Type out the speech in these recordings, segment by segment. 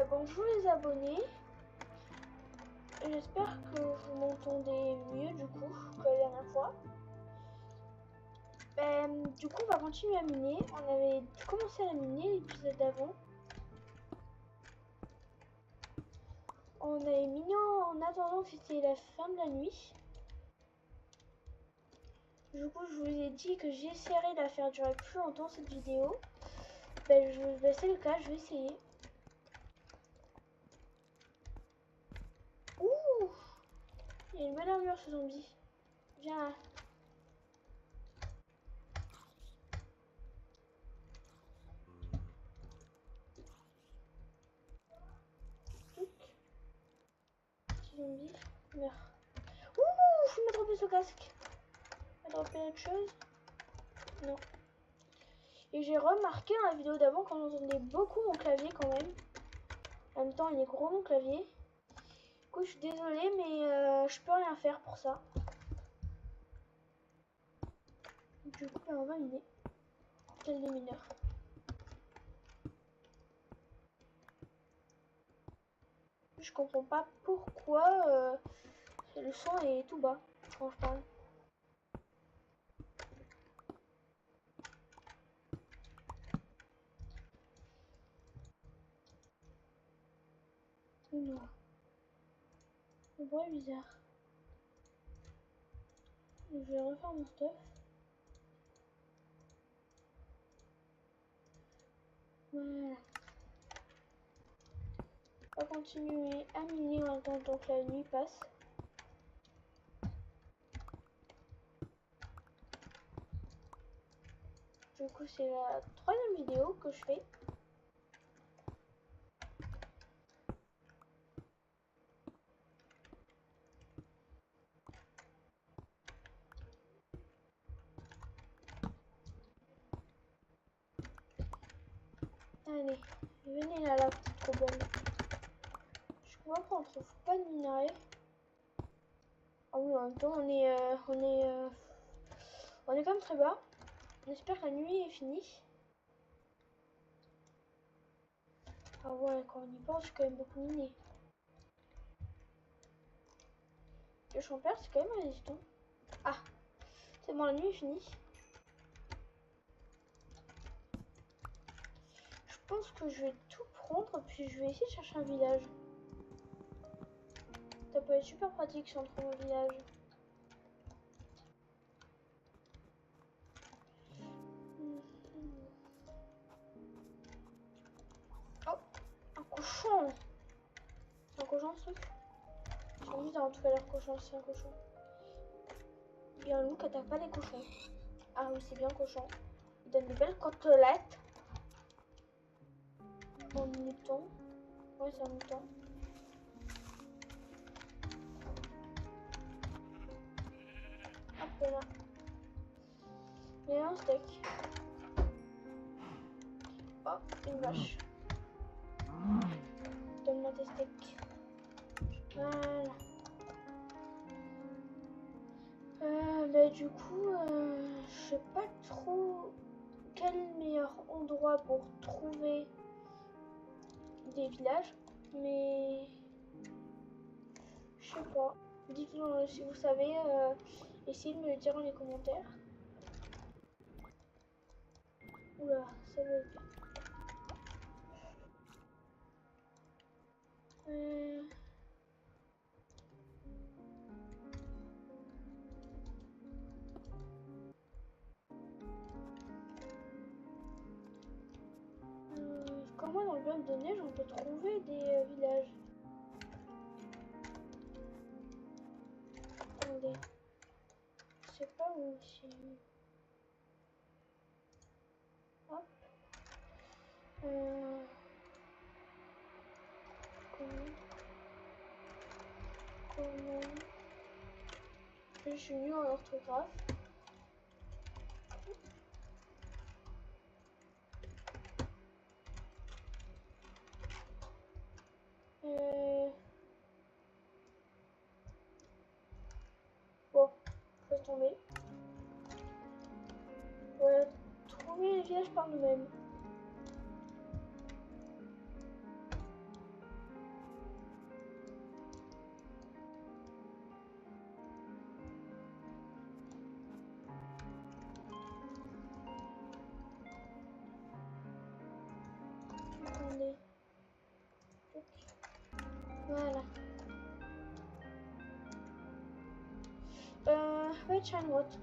bonjour les abonnés. J'espère que vous m'entendez mieux du coup que la dernière fois. Du coup, on va continuer à miner. On avait commencé à miner l'épisode d'avant. On avait miné en attendant que c'était la fin de la nuit. Du coup, je vous ai dit que j'essaierai de la faire durer plus longtemps cette vidéo. C'est le cas, je vais essayer. Ouh! Il y a une bonne armure ce zombie. Viens là. Petit zombie, meurs. Ouh! Je vais me dropper ce casque. Je vais dropper autre chose. Non. Et j'ai remarqué dans la vidéo d'avant qu'on entendait beaucoup mon clavier quand même. En même temps, il est gros mon clavier. Du coup, je suis désolée, mais je peux rien faire pour ça. Du coup, on va miner. Quel des mineurs. Je comprends pas pourquoi le son est tout bas quand je parle. Non. Le bruit est bizarre. Je vais refaire mon stuff. Voilà. On va continuer à miner en attendant que la nuit passe. Du coup, c'est la troisième vidéo que je fais. Allez, venez là, la petite cobble. Je comprends pas, on trouve pas de minerais. Ah oui, en même temps, on est quand même très bas. On espère que la nuit est finie. Ah ouais, quand on y pense, j'ai quand même beaucoup miné. Le champère, c'est quand même résistant. Ah, c'est bon, la nuit est finie. Je pense que je vais tout prendre, puis je vais essayer de chercher un village. Ça peut être super pratique si on trouve un village. Oh, un cochon! C'est un cochon ce truc? J'ai envie d'avoir tout à l'heure cochon, c'est un cochon. Il y a un loup qui attaque pas les cochons. Ah oui, c'est bien cochon. Il donne de belles côtelettes. Un mouton. Ouais, c'est un mouton. Hop là. Il y a un steak. Oh, une vache. Donne-moi tes steaks. Voilà. Du coup, je sais pas trop quel meilleur endroit pour trouver des villages, mais je sais pas. Dites-moi si vous savez, essayez de me le dire dans les commentaires. Oula, ça va être... Comment dans le biome de neige on peut trouver des villages? Attendez. Je sais pas où c'est. Hop. Comment je suis nulle en orthographe. Bon, laisse tomber. On va trouver les villages par nous-mêmes. Carpet Shine Grotte.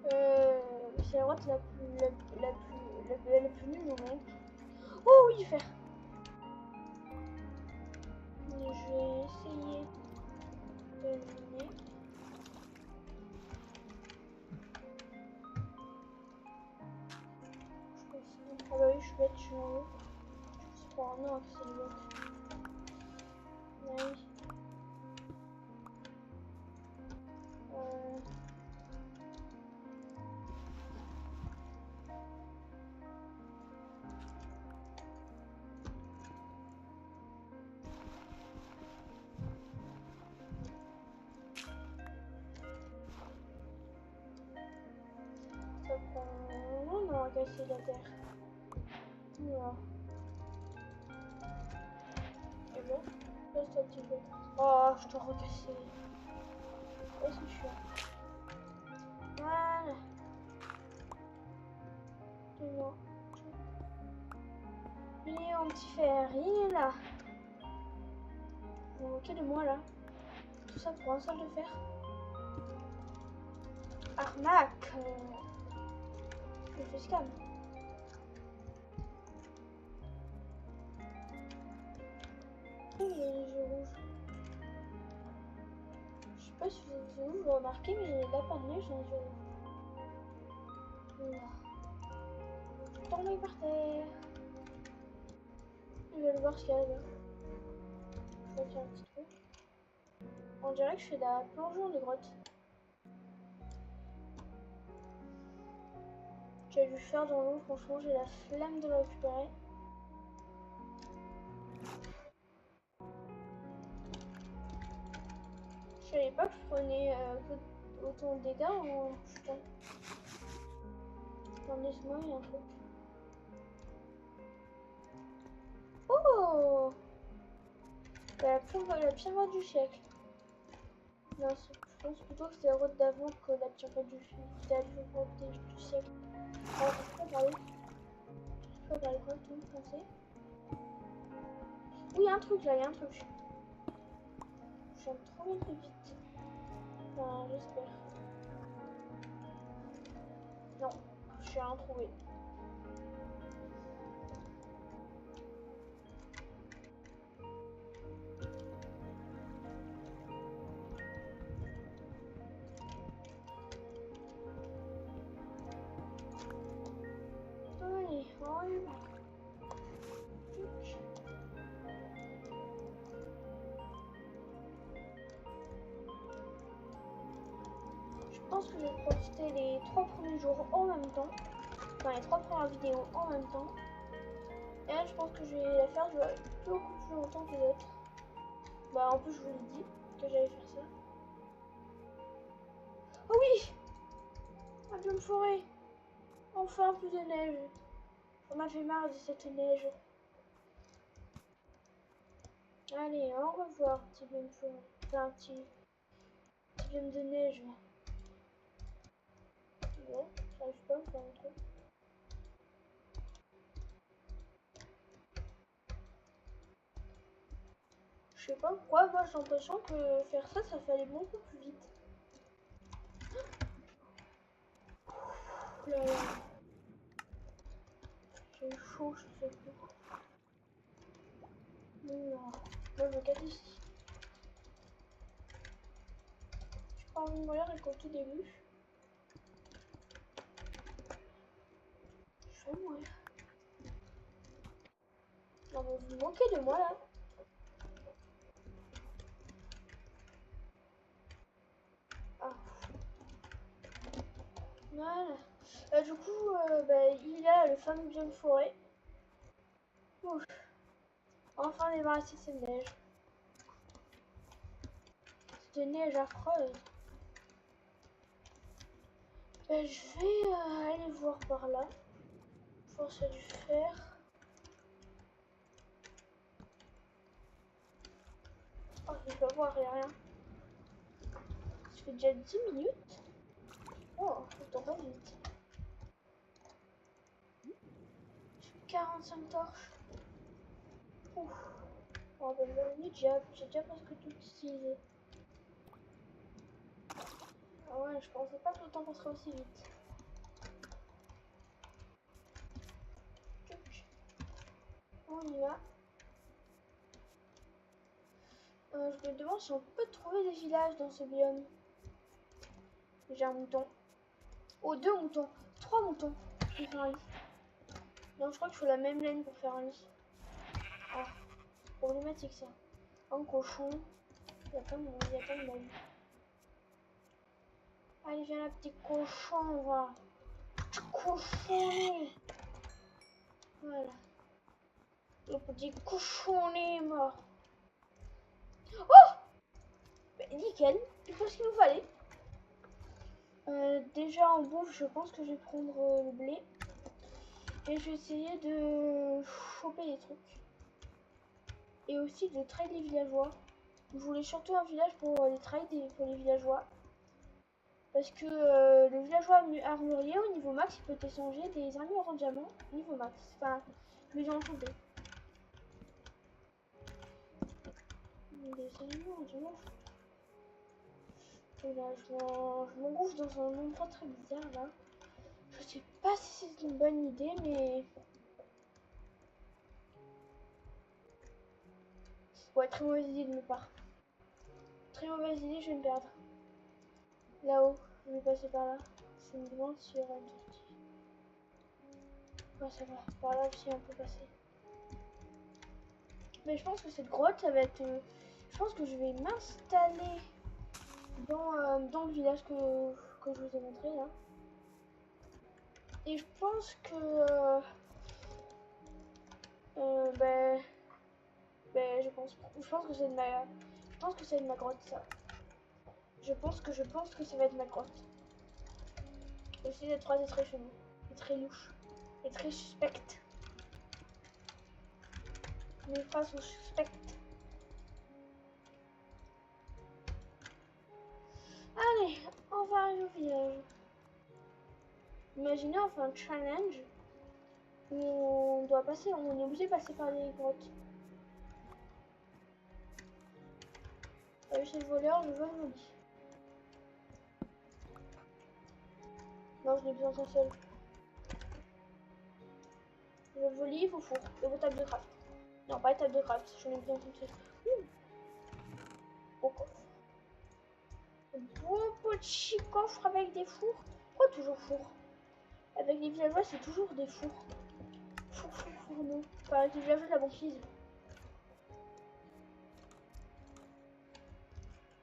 C'est la grotte la plus nulle au monde. Oh oui, fer. Je vais essayer de miner. Ah bah oui, je suis bête, je suis en haut. Je crois non que c'est le bloc. Nice. Ça prend longtemps à casser la terre. Voilà. Et bon, reste un petit peu. Oh, je dois recasser. Ouais, c'est chiant. Voilà. Dis-moi. Il est en petit fer, il est là. Vous moquez de moi là. Tout ça pour un seul de fer. Arnaque. Je fais scam. Il y a les yeux rouges. Je sais pas si vous remarquez, mais les lapins de neige ont les yeux rouges. Voilà. Je tombe par terre. Je vais le voir ce qu'il y a là. Je vais faire un petit truc. On dirait que je fais de la plongeon de grotte. J'ai dû faire dans l'eau, franchement, j'ai la flemme de le récupérer. Je savais pas que je prenais autant de dégâts en chutant. Attendez, moi il y a un truc. Oh, la pire grotte du siècle. Non, je pense plutôt que c'était la grotte d'avant que la pire grotte du siècle. Alors, je peux parler. Je peux parler quoi, tout français. Oui, il y a un truc là, il y a un truc. Je viens de trop bien vite. Enfin, j'espère. Non, je suis rien trouvé. Allez, on y va. Je pense que je vais profiter les 3 premiers jours en même temps. Enfin, les 3 premières vidéos en même temps. Et là, je pense que je vais la faire beaucoup plus longtemps que les autres. Bah, en plus, je vous l'ai dit que j'allais faire ça. Oh oui! Un biome forêt! Enfin, plus de neige. On m'a fait marre de cette neige. Allez, au revoir, petit biome forêt. Enfin, petit biome de neige. Bon, j'arrive pas à me faire un truc. Je sais pas pourquoi, moi j'ai l'impression que faire ça, ça fait aller beaucoup plus vite. Là, là. J'ai chaud, je sais plus. Non, moi je me casse ici. Je pas envie de mourir jusqu'au tout début. Je vais mourir. Non, mais vous moquez de moi là. Ah. Voilà. Du coup, il a le fameux biome forêt. Ouf. Enfin débarrassé de cette neige. Cette neige affreuse. Je vais aller voir par là. Voir s'il y a du fer. Oh, je peux voir, il n'y a rien. Ça fait déjà 10 minutes. Oh, je t'en pas vite. 45 torches. Ouf. Oh, ben, j'ai déjà presque tout utilisé. Ah ouais, je pensais pas que le temps passerait aussi vite. Tchouc. On y va. Je me demande si on peut trouver des villages dans ce biome. J'ai un mouton. Oh, 2 moutons. 3 moutons. Je vais faire un lit. Non, je crois qu'il faut la même laine pour faire un lit. Ah, problématique ça. Un cochon. Il y a pas de laine. Allez, viens là, petit cochon, va. Petit cochonnet. Voilà. Le petit cochonnet mort. Oh, bah, nickel. C'est tout ce qu'il nous fallait. Déjà en bouffe, je pense que je vais prendre le blé. Et je vais essayer de choper des trucs. Et aussi de trade les villageois. Je voulais surtout un village pour les trades et pour les villageois. Parce que le villageois armurier au niveau max, il peut t'échanger des armures en diamant niveau max. Enfin, je les ai enchantés. Des armures en diamant. Et là, je m'engouffre dans un endroit très bizarre là. Je sais pas si c'est une bonne idée, mais... Ouais, très mauvaise idée de ma part. Très mauvaise idée, je vais me perdre. Là-haut, je vais passer par là. C'est une demande sur une sortie. Ouais, ça va. Par là aussi, on peut passer. Mais je pense que cette grotte, ça va être... je pense que je vais m'installer dans le village que je vous ai montré là. Et je pense que... je pense que c'est de ma... Je pense que c'est de ma grotte, ça. Je pense que ça va être ma grotte. Aussi, cette phrase est très chelou. Et très louche. Et très suspecte. Mes phrases sont suspectes. Allez, on va arriver au village. Imaginez, on fait un challenge où on doit passer, on est obligé de passer par les grottes. Chez le voleur, je vole mon lit. Non, je n'ai besoin qu'un seul. Je vole lit, il faut four. Et vos tables de craft. Non, pas les tables de craft, j'en ai besoin qu'un seul. Beau coffre. Bon petit coffre avec des fours. Pourquoi toujours four? Avec les villageois, c'est toujours des fours. Four, non. Enfin, avec les villageois de la banquise.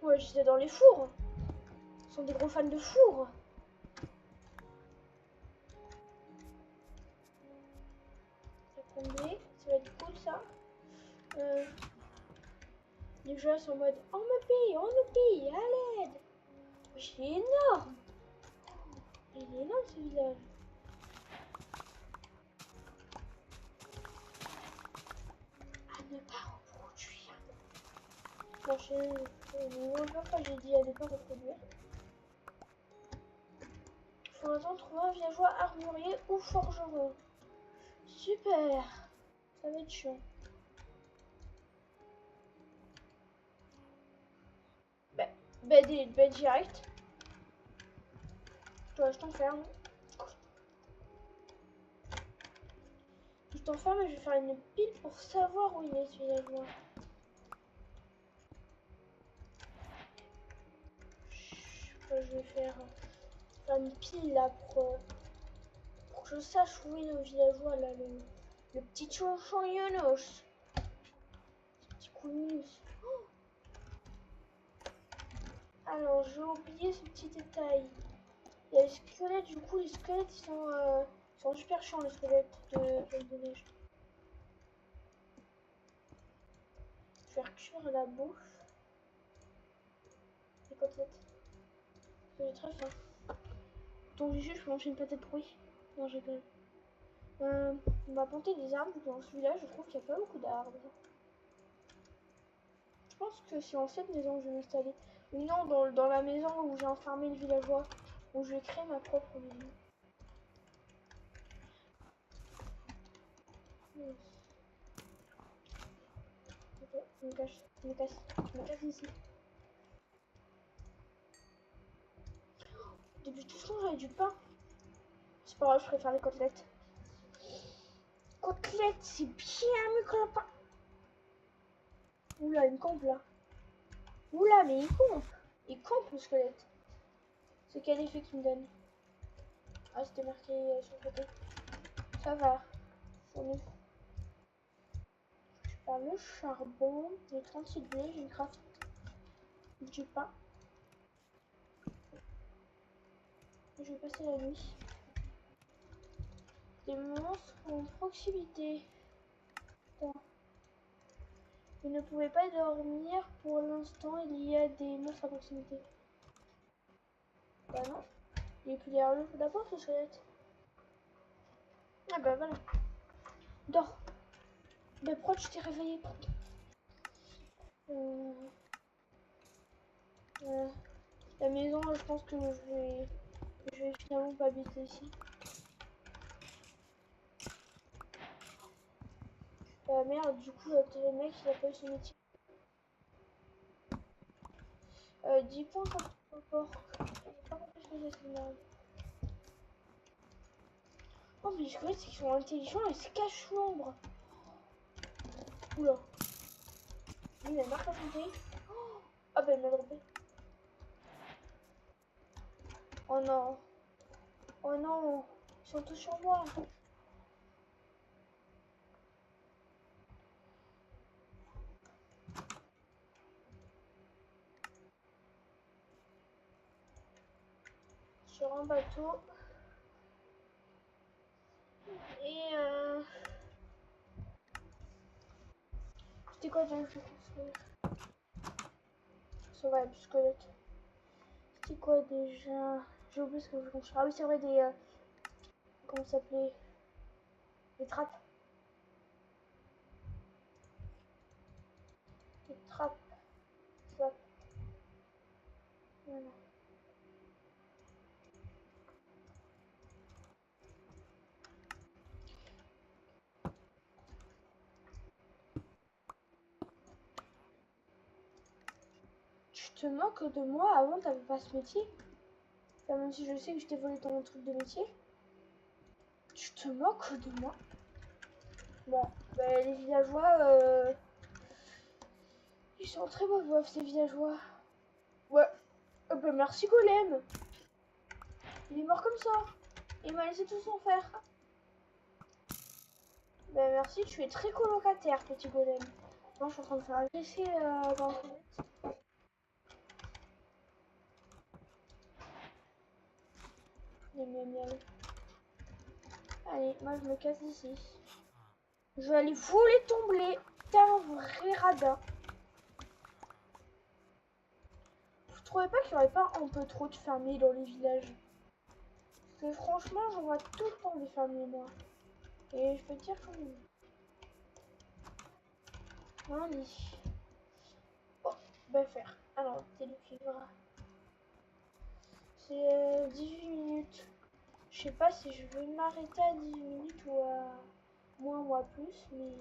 Ouais, j'étais dans les fours. Ils sont des gros fans de fours. Ça comblé. Ça va être cool, ça. Les gens sont en mode on me pille, à l'aide. Il est énorme. Il est énorme ce village. À ne pas reproduire. J'ai dit à ne pas reproduire. Faut attendre trouver un villageois armurier ou forgeron. Super. Ça va être chiant. Direct. Toi, je t'enferme. Je t'enferme et je vais faire une pile pour savoir où il est ce villageois. Je vais faire une pile là pour que je sache où est le villageois là, le petit champignonnos. Petit coulmus. Oh, alors j'ai oublié ce petit détail. Il y a les squelettes, du coup les squelettes ils sont super chiants, les squelettes de neige. Je vais recuire la bouffe. Les côtelettes. J'ai très faim. Donc juste je mange une patate de bruit. Non, j'ai rigole. On va planter des arbres dans ce village, je trouve qu'il n'y a pas beaucoup d'arbres. Je pense que c'est en cette maison que je vais m'installer. Ou non, dans la maison où j'ai enfermé le villageois. Où je vais créer ma propre maison. Yes. Ok, je me cache ici. Depuis tout ce temps, j'avais du pain. C'est pas grave, je préfère les côtelettes. Côtelettes, c'est bien mieux que le pain. Oula, il me campe là. Oula, mais il campe. Il campe le squelette. C'est quel effet qu'il me donne? Ah, c'était marqué sur le côté. Ça va. Fourni. Je perds le charbon. J'ai 36 blés. J'ai une craft du pain. Je vais passer la nuit. Des monstres en proximité. Attends. Vous ne pouvez pas dormir pour l'instant. Il y a des monstres à proximité. Bah non. Il est plus derrière le d'abord ce squelette. Ah bah voilà. Dors. Mais pourquoi tu t'es réveillé? La maison, je pense que je vais finalement pas habiter ici. Merde, du coup, le mec, il a pas eu son métier. 10 points quand porc. J'ai pas compris ce que c'est, merde. Oh, mais les squelettes, c'est qu'ils sont intelligents et se cachent sous l'ombre. Oula. Lui, il a marqué à santé. Oh, ah bah, il m'a droppé. Oh non. Oh non. Ils sont tous sur moi. Sur un bateau. Et c'était quoi déjà? Je vais construire. Ça va, plus squelette. C'était quoi déjà? J'ai oublié ce que je construire. Ah oui, c'est vrai, des. Comment ça s'appelait? Des trappes. Des trappes. Ça. Voilà. Tu te moques de moi? Avant, t'avais pas ce métier? Enfin, même si je sais que je t'ai volé ton truc de métier. Tu te moques de moi? Bon, bah, les villageois, ils sont très beaux, ces villageois. Ouais. Bah, merci, Golem. Il est mort comme ça. Il m'a laissé tout sans faire. Bah, merci, tu es très colocataire, petit Golem. Non, je suis en train de faire agresser dans le toilette. Miam, miam. Allez, moi, je me casse d'ici. Je vais aller voler ton blé. T'es un vrai radin. Vous trouvez pas qu'il n'y aurait pas un peu trop de fermiers dans les villages? Parce que franchement, j'en vois tout le temps des fermiers, moi. Et je peux te dire quand même. Allez. Oh, bah faire. Alors, t'es le cuivre. C'est 18 minutes. Je sais pas si je vais m'arrêter à 18 minutes ou à moins ou à plus, mais...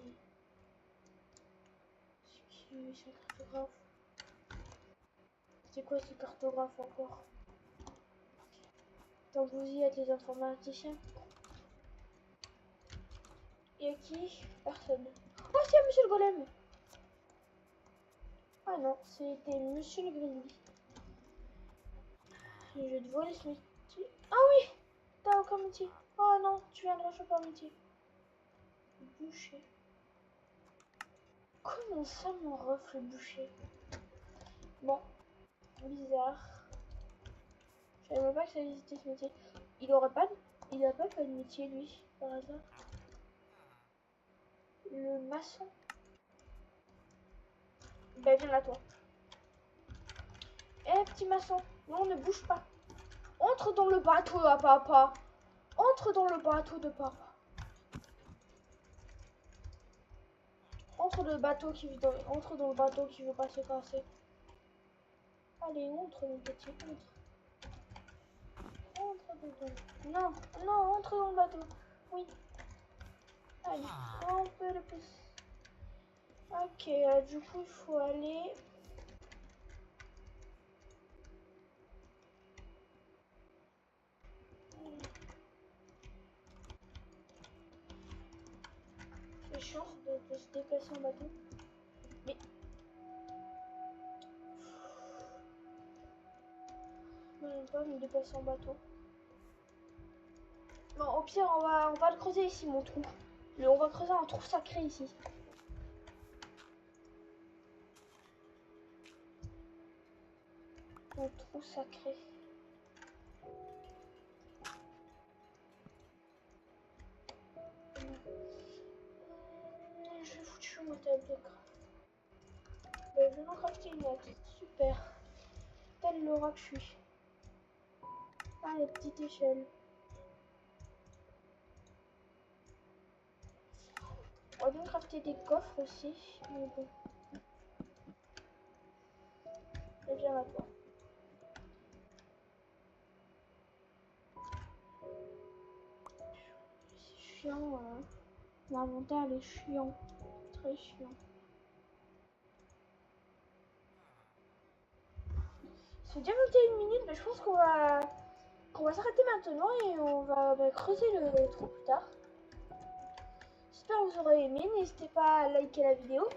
C'est cartographe. C'est quoi ce cartographe encore? Donc vous y êtes les informaticiens. Et à qui? Personne. Oh c'est monsieur le golem. Ah non, c'était monsieur le gris. Je vais te voler ce métier. Ah oui, t'as aucun métier. Oh non, tu viens de rechoper un métier. Boucher. Comment ça mon ref le boucher? Bon, bizarre. Je savais même pas que ça existait ce métier. Il aurait pas de... Il a pas de métier lui, par hasard. Le maçon. Bah viens là toi. Eh petit maçon, non ne bouge pas. Entre dans le bateau à papa. Entre dans le bateau de papa. Entre dans le bateau qui veut pas se casser. Allez, entre mon petit, entre. Entre dedans. Non, non, entre dans le bateau. Oui. Allez, un peu de plus. Ok, du coup, il faut aller... C'est chiant de se déplacer en bateau. Mais... Moi j'aime pas me déplacer en bateau. Bon, au pire, on va le creuser ici, mon trou. On va creuser un trou sacré ici. Un trou sacré. Je vais foutre sur ma table de craft. Je vais en crafter une autre. Super. Telle Laura que je suis. Ah, les petites échelles. On va bien crafter des coffres aussi. Mais bon. Et bien à toi. C'est chiant. L'inventaire est chiant. Très chiant. C'est déjà 21 minutes, mais je pense qu'on va s'arrêter maintenant et on va creuser le trou plus tard. J'espère que vous aurez aimé, n'hésitez pas à liker la vidéo.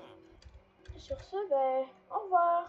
Et sur ce, au revoir.